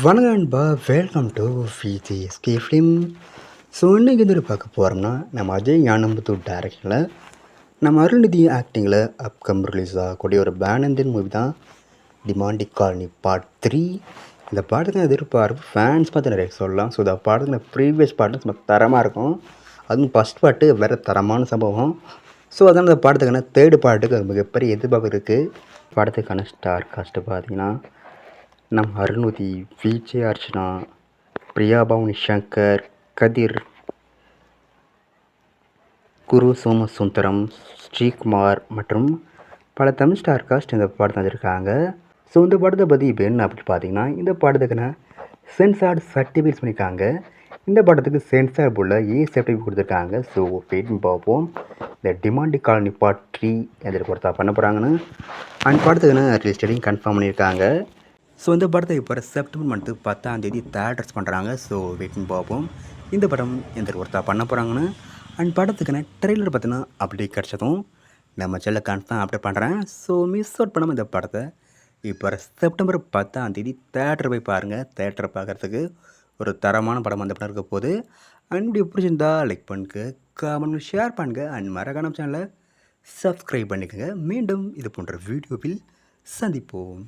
வணக்கம் நண்பா, welcome to VGSK film. So இன்றைக்கி எதிர் பார்க்க போகிறோம்னா, நம்ம அஜய் ஞானமுத்து டைரக்ஷனில் நம்ம அருள்நிதி ஆக்டிங்கில் அப்கம் ரிலீஸ் ஆகக்கூடிய ஒரு பேனந்தின் மூவி தான் டிமாண்டி காலனி பார்ட் 3. இந்த பாட்டுக்கு எதிர்பார்ப்பு ஃபேன்ஸ் பார்த்து நிறைய சொல்லலாம். ஸோ இந்த பாட்டுக்கு ப்ரீவியஸ் பாட்டு சும்மா தரமாக இருக்கும். அதுவும் ஃபஸ்ட் பாட்டு வேறு தரமான சம்பவம். ஸோ அதனால் இந்த பாடத்துக்கான தேர்டு பாட்டுக்கு அது மிகப்பெரிய எதிர்பார்ப்பு இருக்குது. பாடத்துக்கான ஸ்டார் காஸ்ட்டு பார்த்தீங்கன்னா, நம்ம அருள்நிதி, விஜய் அர்ச்சனா, பிரியா பவானி சங்கர், கதிர், குரு சோமசுந்தரம், ஸ்ரீகுமார் மற்றும் பல தமிழ் ஸ்டார் காஸ்ட் இந்த படத்தை வந்திருக்காங்க. ஸோ இந்த படத்தை பற்றி இப்போ என்ன அப்படின்னு பார்த்தீங்கன்னா, இந்த படத்துக்குன்னு சென்சார்டு சர்டிஃபிகேட்ஸ் பண்ணியிருக்காங்க. இந்த படத்துக்கு சென்சார் போர்டில் சர்டிஃபிகேட் கொடுத்துருக்காங்க. ஸோ வெயிட் பார்ப்போம் இந்த டிமாண்டி காலனி பார்ட் 3 எதில் பொறுத்தா பண்ண போகிறாங்கன்னு. அந்த படத்துக்குன்னு ரிலீஸ் டேட்டையும் கன்ஃபார்ம் பண்ணியிருக்காங்க. ஸோ இந்த படத்தை இப்போ செப்டம்பர் மந்த்து 10ஆம் தேதி தேட்டர்ஸ் பண்ணுறாங்க. ஸோ வெயிட்டிங் பார்ப்போம் இந்த படம் எந்த ஒருத்தா பண்ண போகிறாங்கன்னு. அண்ட் படத்துக்கான ட்ரெய்லர் பார்த்தீங்கன்னா அப்டேட் கிடச்சதும் நம்ம சேனலில் கன்ஃபார்ம் அப்டேட் பண்ணுறேன். ஸோ மிஸ் அவுட் பண்ணாமல் இந்த படத்தை இப்போ செப்டம்பர் 10ஆம் தேதி தேட்டர் போய் பாருங்கள். தேட்டரை பார்க்குறதுக்கு ஒரு தரமான படம் அந்த படம் இருக்க போகுது. அண்ட் வீடியோ பிடிச்சிருந்தா லைக் பண்ணுங்க, கமெண்ட் ஷேர் பண்ணுங்க, அண்ட் மறக்காம சேனலை சப்ஸ்கிரைப் பண்ணிக்கோங்க. மீண்டும் இது போன்ற வீடியோவில் சந்திப்போம்.